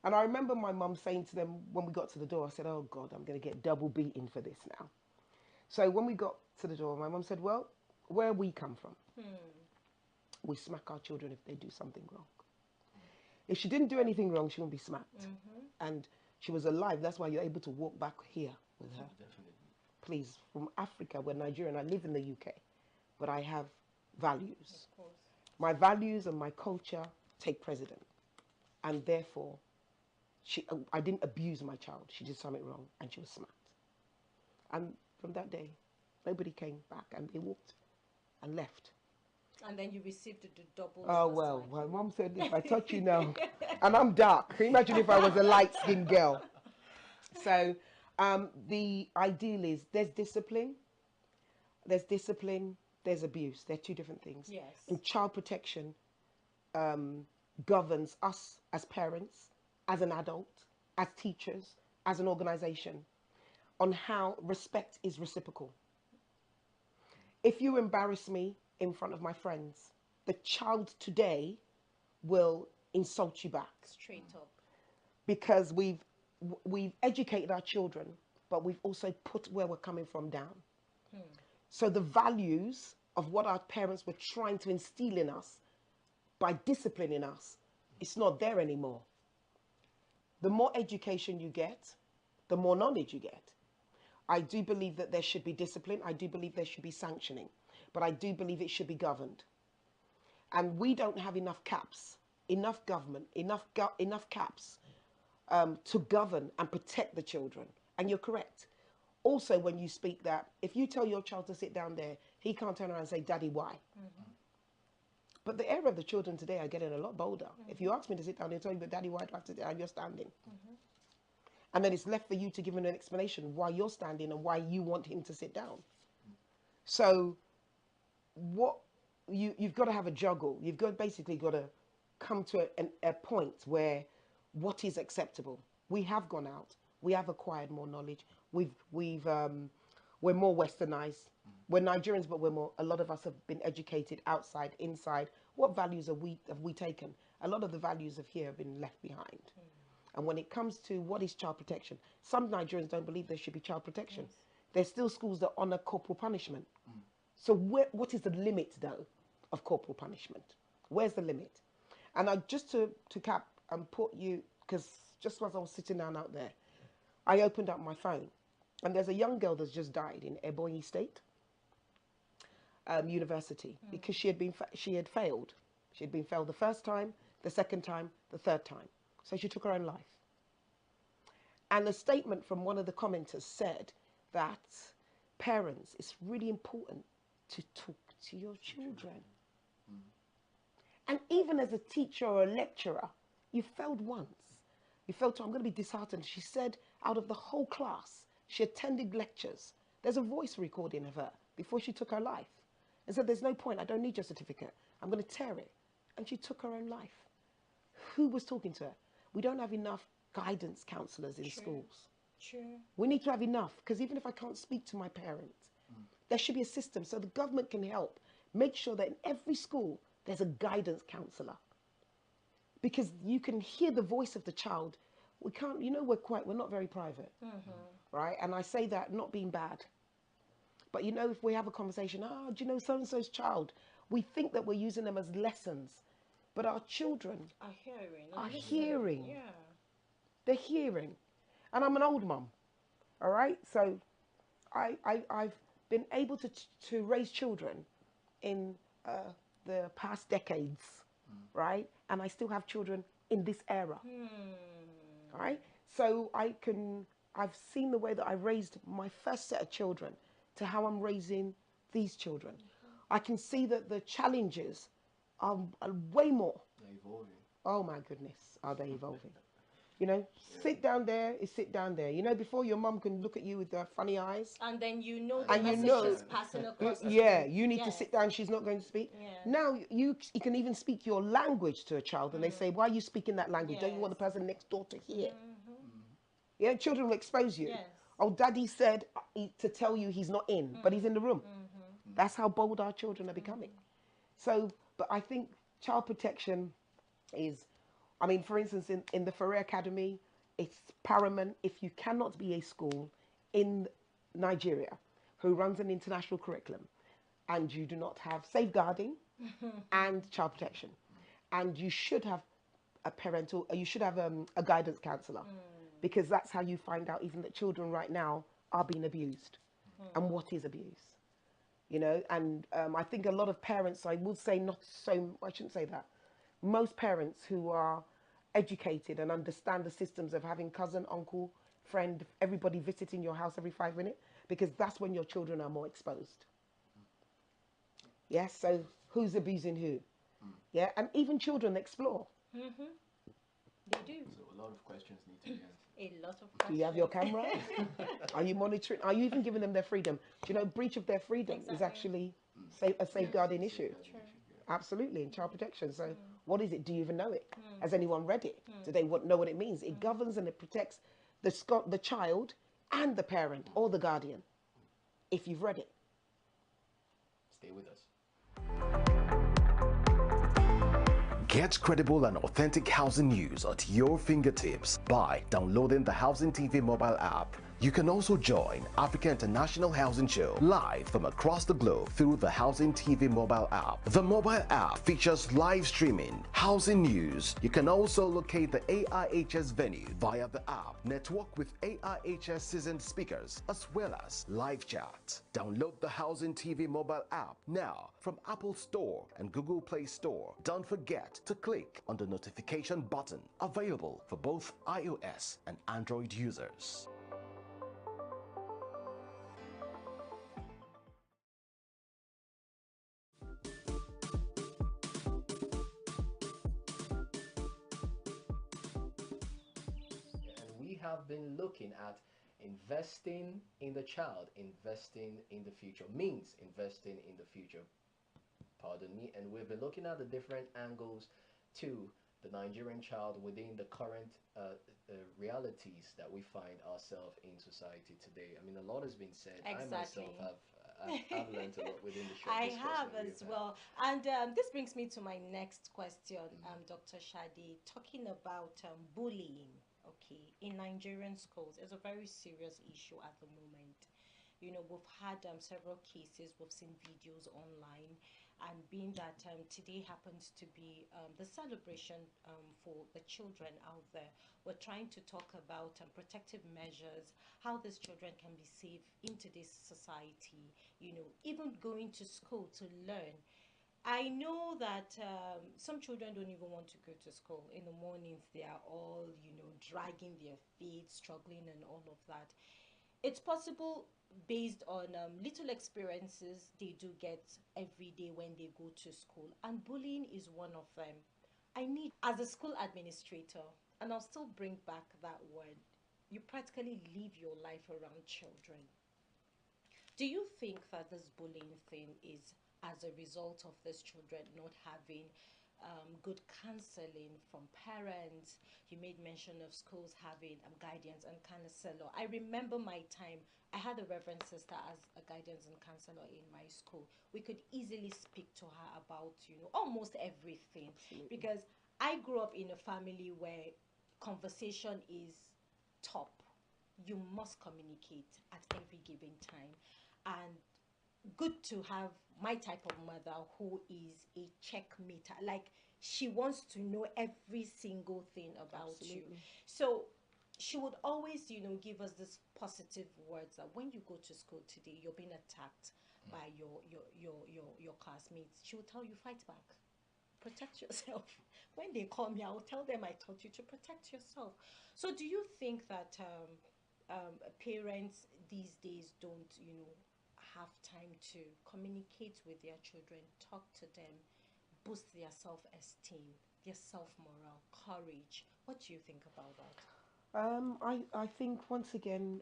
And I remember my mum saying to them when we got to the door, I said, oh God, I'm going to get double beaten for this now. So when we got to the door, my mum said, well, where we come from, we smack our children if they do something wrong. If she didn't do anything wrong, she wouldn't be smacked. And she was alive. That's why you're able to walk back here with her. Definitely. Please, from Africa, we're Nigerian. I live in the UK, but I have values. Of course. My values and my culture take precedent. And therefore, I didn't abuse my child. She did something wrong and she was smacked. And from that day, nobody came back and they walked and left. And then you received the double. Oh, well, my mom said, if I touch you now, and I'm dark. Can you imagine if I was a light-skinned girl? So the ideal is there's discipline, there's abuse. They're two different things. Yes. And child protection governs us as parents, as an adult, as teachers, as an organization, on how respect is reciprocal. If you embarrass me in front of my friends, the child today will insult you back. Straight up. Because we've educated our children, but we've also put where we're coming from down. So the values of what our parents were trying to instill in us by disciplining us, it's not there anymore. The more education you get, the more knowledge you get. I do believe that there should be discipline. I do believe there should be sanctioning. But I do believe it should be governed. And we don't have enough caps, enough government, enough caps to govern and protect the children. And you're correct. Also, when you speak that, if you tell your child to sit down there, he can't turn around and say, Daddy, why? But the era of the children today are getting a lot bolder. If you ask me to sit down, they'll tell you, but Daddy, why do I have to sit down? You're standing. And then it's left for you to give him an explanation why you're standing and why you want him to sit down. So what you've got to have a juggle. You've basically got to come to a point where what is acceptable. We have gone out. We have acquired more knowledge. We're more westernized. We're Nigerians, but a lot of us have been educated outside, inside. What values have we taken? A lot of the values of here have been left behind. And when it comes to what is child protection, some Nigerians don't believe there should be child protection. There's still schools that honor corporal punishment. So what is the limit, though, of corporal punishment? Where's the limit? And just to cap and put you, because just as I was sitting down out there, I opened up my phone, and there's a young girl that's just died in Ebonyi State University because she had failed. She had been failed the first time, the second time, the third time. So she took her own life. And a statement from one of the commenters said that parents, it's really important to talk to your children. And even as a teacher or a lecturer, you failed once. You felt, I'm going to be disheartened. She said out of the whole class, she attended lectures. There's a voice recording of her before she took her life. and said, there's no point, I don't need your certificate. I'm going to tear it. And she took her own life. Who was talking to her? We don't have enough guidance counselors in schools. True. We need to have enough, because even if I can't speak to my parents, there should be a system so the government can help make sure that in every school there's a guidance counselor, because you can hear the voice of the child. We can't, you know, we're not very private, right? And I say that not being bad, but you know, if we have a conversation, do you know so-and-so's child? We think that we're using them as lessons, but our children Are hearing. are hearing. Yeah. They're hearing. And I'm an old mum, all right? So I've been able to raise children in the past decades, right? And I still have children in this era, all right? So I've seen the way that I raised my first set of children to how I'm raising these children. I can see that the challenges are way more. They're evolving. Oh my goodness, are they evolving? You know, sit down there is sit down there. You know, before your mum can look at you with their funny eyes. And then you know the And you message know- is passing across. to Yeah, you need to Yes. sit down. She's not going to speak. Yeah. Now you can even speak your language to a child, and they say, "Why are you speaking that language? Don't you want the Yes. person next door to hear?" Yeah, children will expose you. Yes. Oh, daddy said to tell you he's not in, but he's in the room. That's how bold our children are becoming. So, but I think child protection is, I mean, for instance, in the Ferrer Academy, it's paramount. If you cannot be a school in Nigeria who runs an international curriculum and you do not have safeguarding and child protection, and you should have you should have a guidance counselor, because that's how you find out even that children right now are being abused and what is abuse. You know, and I think a lot of parents, I would say not so, I shouldn't say that, most parents who are educated and understand the systems of having cousin, uncle, friend, everybody visiting your house every 5 minutes, because that's when your children are more exposed. Yes, so who's abusing who? Yeah, and even children explore. They do. So a lot of questions need to be answered. A lot of Do questions. you have your camera? Are you monitoring? Are you even giving them their freedom? Do you know breach of their freedom is actually a safeguarding issue? Absolutely, in child protection. So what is it? Do you even know it? Has anyone read it? Do they know what it means? It governs and it protects the child and the parent or the guardian, if you've read it. Stay with us. Get credible and authentic housing news at your fingertips by downloading the Housing TV mobile app. You can also join Africa International Housing Show live from across the globe through the Housing TV mobile app. The mobile app features live streaming, housing news. You can also locate the AIHS venue via the app, network with AIHS seasoned speakers, as well as live chat. Download the Housing TV mobile app now from Apple Store and Google Play Store. Don't forget to click on the notification button, available for both iOS and Android users. Have been looking at investing in the child, investing in the future, means investing in the future, pardon me, and we've been looking at the different angles to the Nigerian child within the current realities that we find ourselves in society today. I mean, a lot has been said. Exactly. I myself I've learned a lot within the short I discussion have we've as had. well. And this brings me to my next question, Dr. Shadi, talking about bullying. Okay, in Nigerian schools, it's a very serious issue at the moment. You know, we've had several cases, we've seen videos online, and being that today happens to be the celebration for the children out there, we're trying to talk about protective measures, how these children can be safe in today's society, you know, even going to school to learn. I know that some children don't even want to go to school. In the mornings, they are all, you know, dragging their feet, struggling and all of that. It's possible based on little experiences they do get every day when they go to school. And bullying is one of them. I need, as a school administrator, and I'll still bring back that word, you practically live your life around children. Do you think that this bullying thing is as a result of these children not having good counseling from parents. You made mention of schools having guidance and counselor. I remember my time, I had a reverend sister as a guidance and counselor in my school. We could easily speak to her about, almost everything. Absolutely. Because I grew up in a family where conversation is top. You must communicate at every given time. And good to have my type of mother who is a checkmater. Like, she wants to know every single thing about you. Absolutely. So she would always, give us this positive words that when you go to school today, you're being attacked by your classmates. She would tell you, fight back. Protect yourself. When they call me, I will tell them I taught you to protect yourself. So do you think that parents these days don't, have time to communicate with their children, talk to them, boost their self-esteem, their self-morale, courage? What do you think about that? I think once again,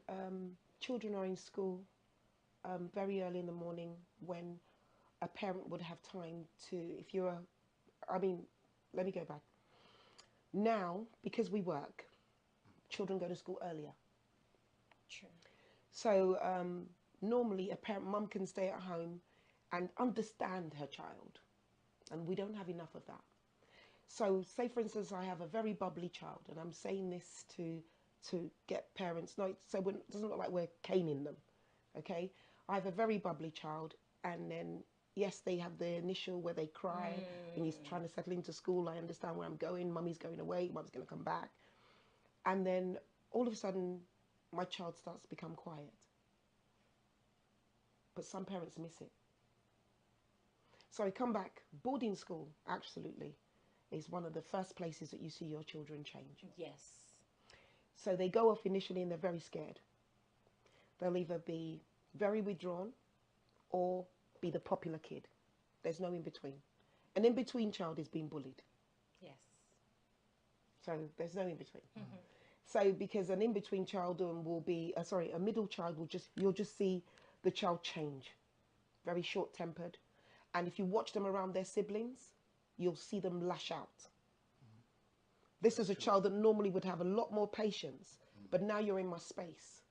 children are in school very early in the morning when a parent would have time to, if you're a, I mean, let me go back. Now, because we work, children go to school earlier. True. So normally a parent, mum can stay at home and understand her child. And we don't have enough of that. So say, for instance, I have a very bubbly child, and I'm saying this to get parents, no, so it doesn't look like we're caning them, okay? I have a very bubbly child, and then, yes, they have the initial where they cry, and he's trying to settle into school. I understand where I'm going. Mummy's going away. Mum's going to come back. And then all of a sudden, my child starts to become quiet. But some parents miss it. So I come back. Boarding school, absolutely, is one of the first places that you see your children change. Yes. So they go off initially and they're very scared. They'll either be very withdrawn or be the popular kid. There's no in between. An in between child is being bullied. Yes. So there's no in between. So because an in between child will be, a middle child will you'll just see the child change. Very short tempered. And if you watch them around their siblings, you'll see them lash out. This is a child that normally would have a lot more patience, but now you're in my space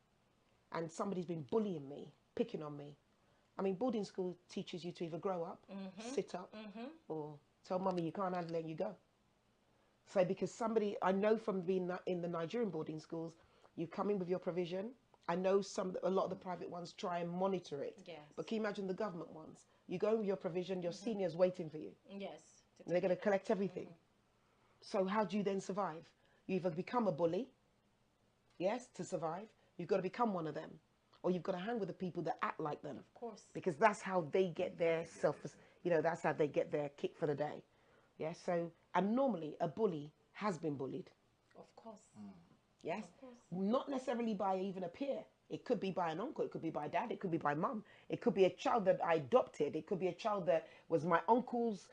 and somebody's been bullying me, picking on me. I mean, boarding school teaches you to either grow up, sit up, or tell mummy you can't handle it and you go. So because I know from being in the Nigerian boarding schools, you come in with your provision. I know a lot of the private ones try and monitor it. Yes. But can you imagine the government ones? You go in with your provision, your seniors waiting for you. Yes. And they're going to collect everything. So how do you then survive? You either become a bully, yes, to survive. You've got to become one of them. Or you've got to hang with the people that act like them. Of course. Because that's how they get their that's how they get their kick for the day. Yeah, so, and normally a bully has been bullied. Of course. Yes? Of course. Not necessarily by even a peer. It could be by an uncle, it could be by dad, it could be by mum. It could be a child that I adopted. It could be a child that was my uncle's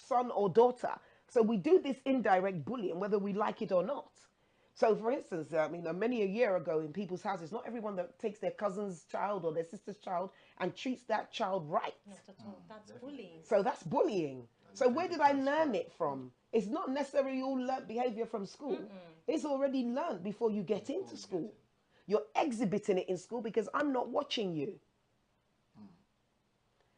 son or daughter. So we do this indirect bullying, whether we like it or not. So for instance, I mean, many a year ago in people's houses, not everyone that takes their cousin's child or their sister's child and treats that child right. Not at all. That's bullying. So that's bullying. So where did I learn it from? It's not necessarily all learnt behavior from school. It's already learned before you get into school. You're exhibiting it in school because I'm not watching you.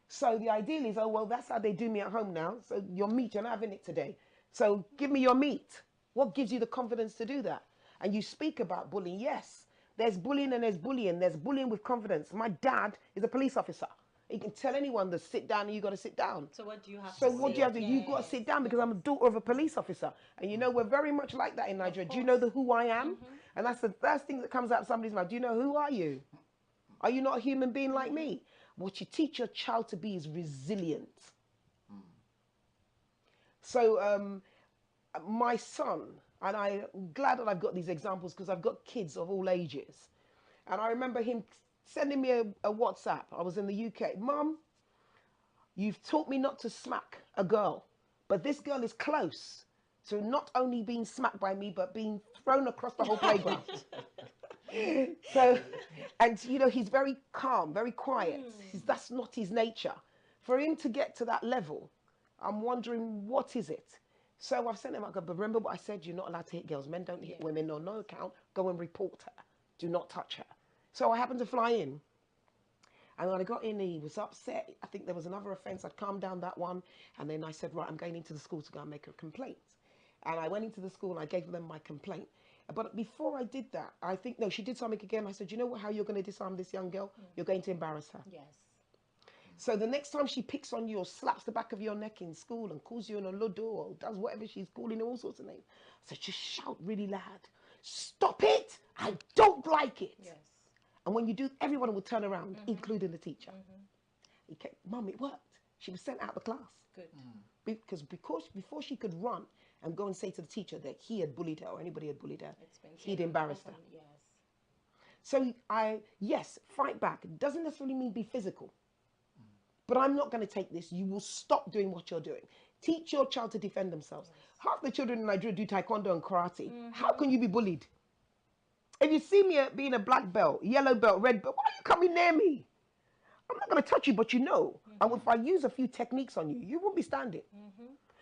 So the ideal is, oh, well, that's how they do me at home now. So your meat, you're not having it today. So give me your meat. What gives you the confidence to do that? And you speak about bullying. Yes, there's bullying and there's bullying. There's bullying with confidence. My dad is a police officer. He can tell anyone to sit down and you got to sit down. So what do you have So to what say? do you have to do? You got to sit down because I'm a daughter of a police officer. And you know, we're very much like that in Nigeria. Do you know who I am? And that's the first thing that comes out of somebody's mouth. Do you know who are you? Are you not a human being like me? What you teach your child to be is resilient. So my son, and I'm glad that I've got these examples because I've got kids of all ages. And I remember him sending me a WhatsApp. I was in the UK. Mum, you've taught me not to smack a girl, but this girl is close to not only being smacked by me, but being thrown across the whole playground. So, and you know, he's very calm, very quiet. That's not his nature. For him to get to that level, I'm wondering, what is it? So I've sent him out, but remember what I said, you're not allowed to hit girls. Men don't hit women on no account. Go and report her. Do not touch her. So I happened to fly in. And when I got in, he was upset. I think there was another offence. I'd calmed down that one. And then I said, right, I'm going into the school to go and make a complaint. And I went into the school and I gave them my complaint. But before I did that, I think, no, she did something again. I said, you know what, how you're going to disarm this young girl? You're going to embarrass her. Yes. So the next time she picks on you or slaps the back of your neck in school and calls you an olodo or does whatever she's calling all sorts of names, I said, just shout really loud. Stop it! I don't like it. Yes. And when you do, everyone will turn around, including the teacher. He kept, Mum, it worked. She was sent out of the class. Good. Because before she could run and go and say to the teacher that he had bullied her or anybody had bullied her, he'd embarrassed her. Yes. So yes, fight back. It doesn't necessarily mean be physical. But I'm not going to take this. You will stop doing what you're doing. Teach your child to defend themselves. Half the children in Nigeria do taekwondo and karate. How can you be bullied? If you see me being a black belt, yellow belt, red belt, why are you coming near me? I'm not going to touch you, but you know. And if I use a few techniques on you, you won't be standing.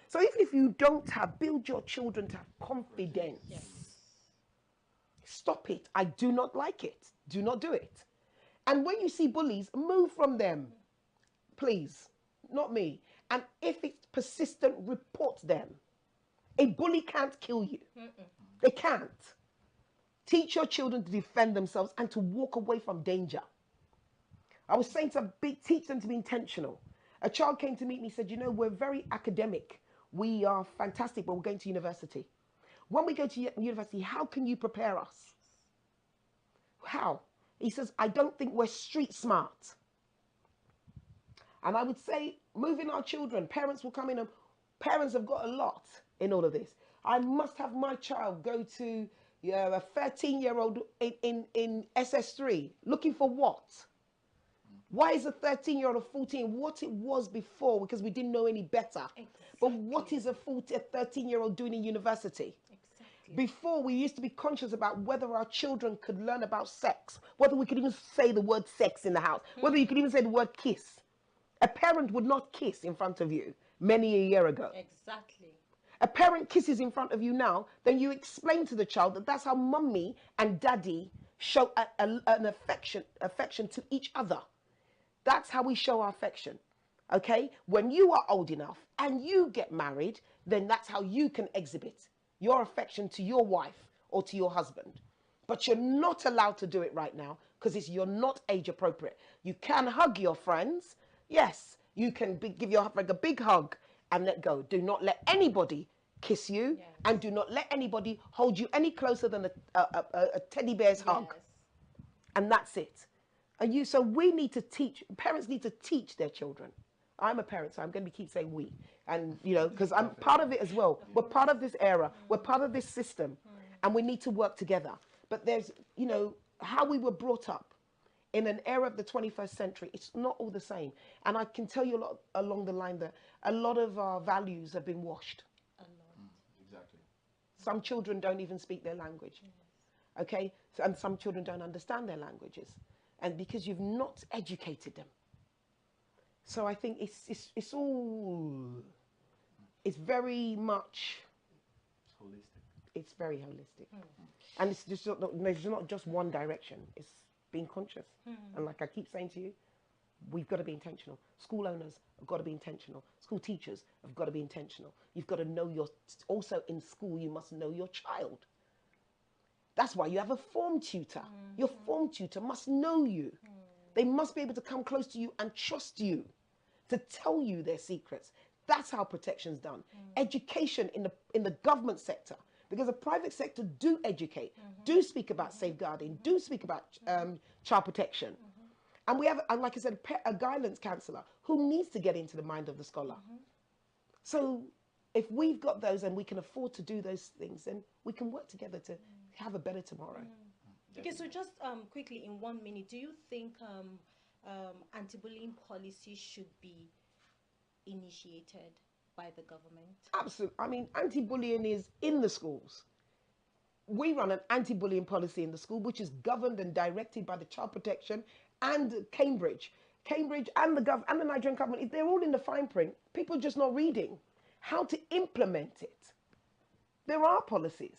So even if you don't build your children to have confidence. Yes. Stop it. I do not like it. Do not do it. And when you see bullies, move from them. Please, not me. And if it's persistent, report them. A bully can't kill you. They can't. Teach your children to defend themselves and to walk away from danger. I was saying teach them to be intentional. A child came to meet me and said, you know, we're very academic. We are fantastic, but we're going to university. When we go to university, how can you prepare us? How? He says, I don't think we're street smart. And I would say, moving our children, parents will come in and parents have got a lot in all of this. I must have my child go to a 13-year-old in SS3 looking for what? Why is a 13-year-old or 14 what it was before because we didn't know any better? Exactly. But what is a 13-year-old doing in university? Exactly. Before, we used to be conscious about whether our children could learn about sex, whether we could even say the word sex in the house, whether you could even say the word kiss. A parent would not kiss in front of you many a year ago. Exactly. A parent kisses in front of you now, then you explain to the child that that's how mummy and daddy show an affection to each other. That's how we show our affection. Okay? When you are old enough and you get married, then that's how you can exhibit your affection to your wife or to your husband. But you're not allowed to do it right now because you're not age appropriate. You can hug your friends. Yes, you can give your husband a big hug and let go. Do not let anybody kiss you, and do not let anybody hold you any closer than a teddy bear's hug. And that's it. So we need to teach, parents need to teach their children. I'm a parent, so I'm going to keep saying we. And, you know, because I'm part of it as well. We're part of this era. We're part of this system. And we need to work together. But there's, you know, how we were brought up in an era of the 21st century, it's not all the same. And I can tell you a lot along the line that a lot of our values have been washed. Exactly. Some children don't even speak their language. Okay? So, and some children don't understand their languages. And because you've not educated them. So I think it's very much Holistic. It's very holistic. And it's just there's not just one direction. It's being conscious. And like I keep saying to you, we've got to be intentional. School owners have got to be intentional. School teachers have got to be intentional. You've got to know also in school, you must know your child. That's why you have a form tutor. Your form tutor must know you. They must be able to come close to you and trust you to tell you their secrets. That's how protection's done. Education in the government sector, because the private sector do educate, do speak about safeguarding, do speak about child protection. And we have, and like I said, a guidance counsellor who needs to get into the mind of the scholar. So if we've got those and we can afford to do those things, then we can work together to have a better tomorrow. Okay, so just quickly in 1 minute, do you think anti-bullying policy should be initiated by the government? Absolutely. I mean, anti-bullying is in the schools. We run an anti-bullying policy in the school, which is governed and directed by the Child Protection and Cambridge. Cambridge and the Nigerian government, they're all in the fine print. People are just not reading how to implement it. There are policies.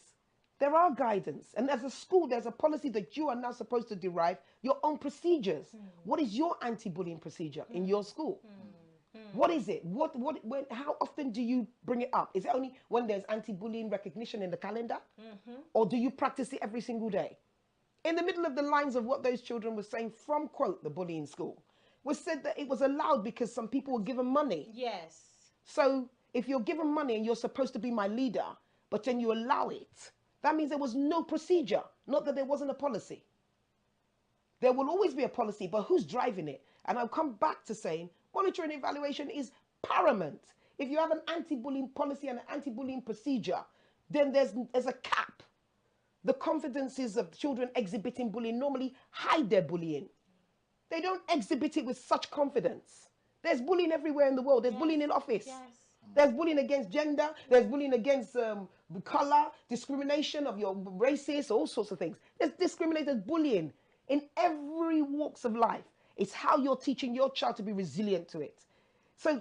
There are guidance. And as a school, there's a policy that you are now supposed to derive your own procedures. What is your anti-bullying procedure in your school? What is it? How often do you bring it up? Is it only when there's anti-bullying recognition in the calendar? Or do you practice it every single day? In the middle of the lines of what those children were saying from, quote, the bullying school, was said that it was allowed because some people were given money. Yes. So if you're given money and you're supposed to be my leader, but then you allow it, that means there was no procedure, not that there wasn't a policy. There will always be a policy, but who's driving it? And I'll come back to saying monitoring and evaluation is paramount. If you have an anti-bullying policy and an anti-bullying procedure, then there's a cap. The confidences of children exhibiting bullying normally hide their bullying. They don't exhibit it with such confidence. There's bullying everywhere in the world. There's bullying in office. Yes. There's bullying against gender. There's bullying against color, discrimination of your races, all sorts of things. There's discriminated bullying in every walks of life. It's how you're teaching your child to be resilient to it. So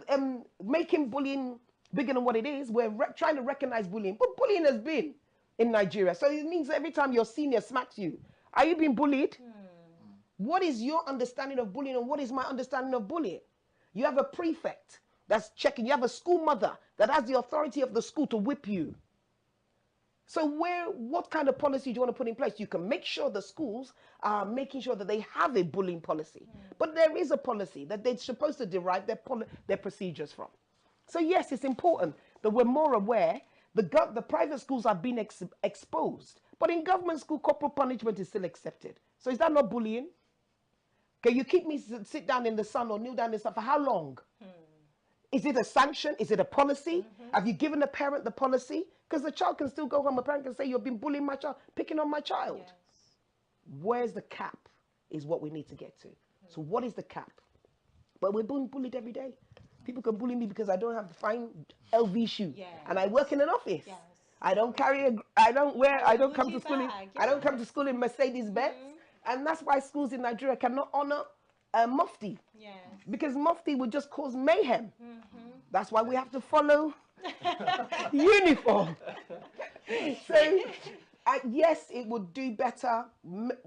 making bullying bigger than what it is, we're trying to recognize bullying. But bullying has been in Nigeria. So it means every time your senior smacks you, are you being bullied? What is your understanding of bullying and what is my understanding of bullying? You have a prefect that's checking. You have a school mother that has the authority of the school to whip you. So what kind of policy do you want to put in place? You can make sure the schools are making sure that they have a bullying policy. But there is a policy that they're supposed to derive their procedures from. So yes, it's important that we're more aware. The private schools are being exposed. But in government school, corporal punishment is still accepted. So is that not bullying? Can you keep me sit down in the sun or kneel down in the sun for how long? Is it a sanction? Is it a policy? Have you given the parent the policy? Because the child can still go home. A parent can say, you've been bullying my child, picking on my child. Yes. Where's the cap is what we need to get to. So what is the cap? But we're being bullied every day. People can bully me because I don't have the fine LV shoe. Yes. And I work in an office. Yes. I don't come to school in, bag, I don't come to school in Mercedes Benz. And that's why schools in Nigeria cannot honor a mufti. Yes. Because mufti would just cause mayhem. That's why we have to follow uniform. So yes, it would do better.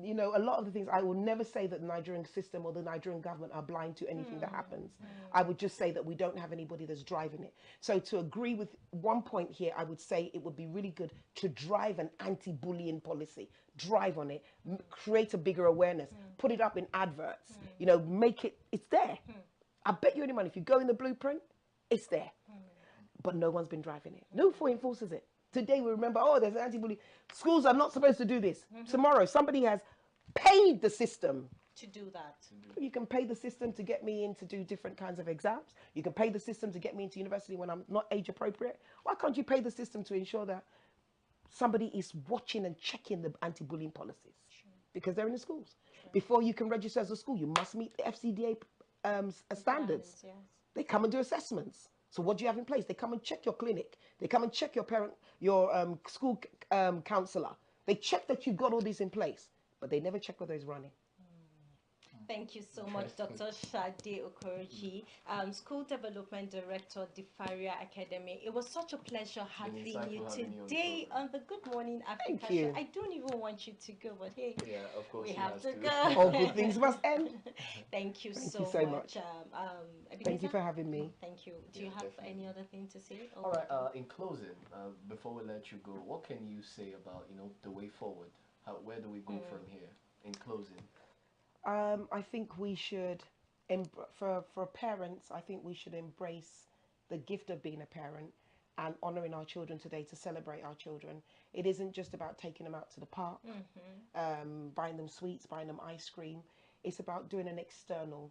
You know, a lot of the things, I will never say that the Nigerian system or the Nigerian government are blind to anything that happens. I would just say that we don't have anybody that's driving it. So to agree with one point here, I would say it would be really good to drive an anti-bullying policy. Drive on it, create a bigger awareness, put it up in adverts, you know, it's there. I bet you any money, if you go in the blueprint, it's there. But no one's been driving it. No one enforces it. Today we remember, oh, there's an anti-bullying. Schools are not supposed to do this. Tomorrow, somebody has paid the system to do that. You can pay the system to get me in to do different kinds of exams. You can pay the system to get me into university when I'm not age appropriate. Why can't you pay the system to ensure that somebody is watching and checking the anti-bullying policies? Because they're in the schools. Before you can register as a school, you must meet the FCDA standards. Yes. They come and do assessments. So what do you have in place? They come and check your clinic. They come and check your school counselor. They check that you've got all these in place, but they never check whether it's running. Thank you so much, Dr. Shade Okoroji, School Development Director, Difaria Academy. It was such a pleasure having you today on the Good Morning Africa Thank you. show. I don't even want you to go, but hey, Yeah, of course we he have has to to. go. All good things must end. Thank you so much. Ebenezer? Thank you for having me. Thank you. Do you have any other thing to say? All right. In closing, before we let you go, what can you say about the way forward? Where do we go from here? In closing. I think we should, for parents, I think we should embrace the gift of being a parent and honouring our children today, to celebrate our children. It isn't just about taking them out to the park, buying them sweets, buying them ice cream. It's about doing an external,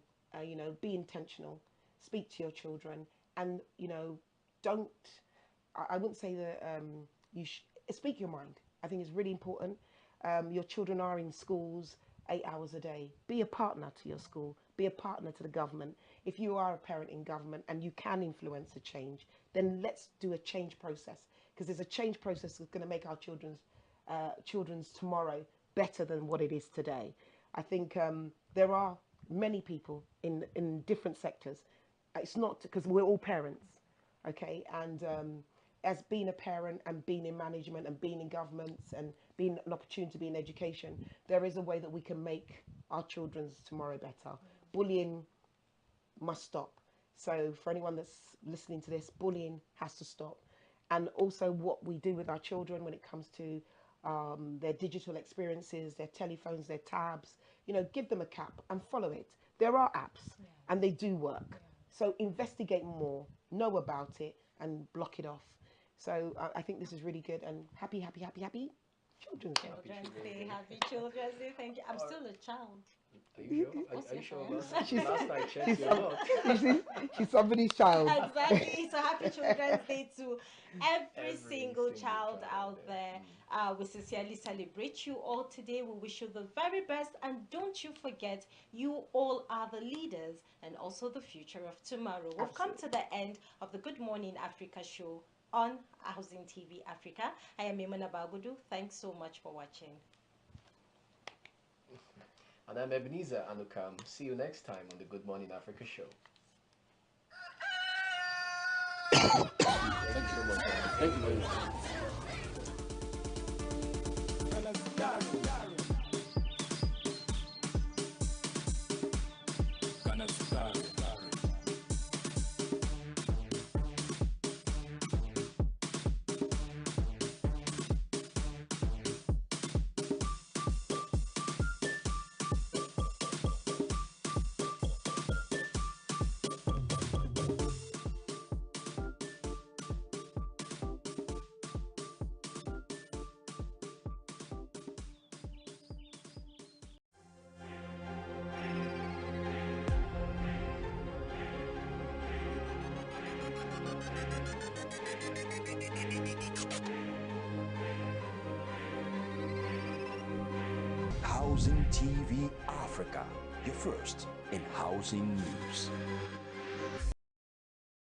be intentional, speak to your children, and, I wouldn't say that speak your mind. I think it's really important. Your children are in schools 8 hours a day. Be a partner to your school. Be a partner to the government. If you are a parent in government and you can influence a change, then let's do a change process, because there's a change process that's going to make our children's tomorrow better than what it is today. I think there are many people in different sectors. It's not because we're all parents, okay? And as being a parent and being in management and being in governments and being an opportunity to be in education, there is a way that we can make our children's tomorrow better. Bullying must stop. So for anyone that's listening to this, bullying has to stop. And also what we do with our children when it comes to their digital experiences, their telephones, their tabs, you know, give them a cap and follow it. There are apps and they do work. So investigate more, know about it and block it off. So I think this is really good, and happy Children's Day. Children's Day, happy Children's Day. Thank you. I'm still a child. Are you sure? Are you sure about that? Last I checked, you're not. She's somebody's child. Exactly. So happy Children's Day to every single child out there. We sincerely celebrate you all today. We wish you the very best. And don't you forget, you all are the leaders and also the future of tomorrow. We've come to the end of the Good Morning Africa show on Housing TV Africa. I am Imana Bagudu. Thanks so much for watching. And I'm Ebenezer Anukam. See you next time on the Good Morning Africa show. Thank you so much. Thank you very much. Housing TV Africa, your first in housing news.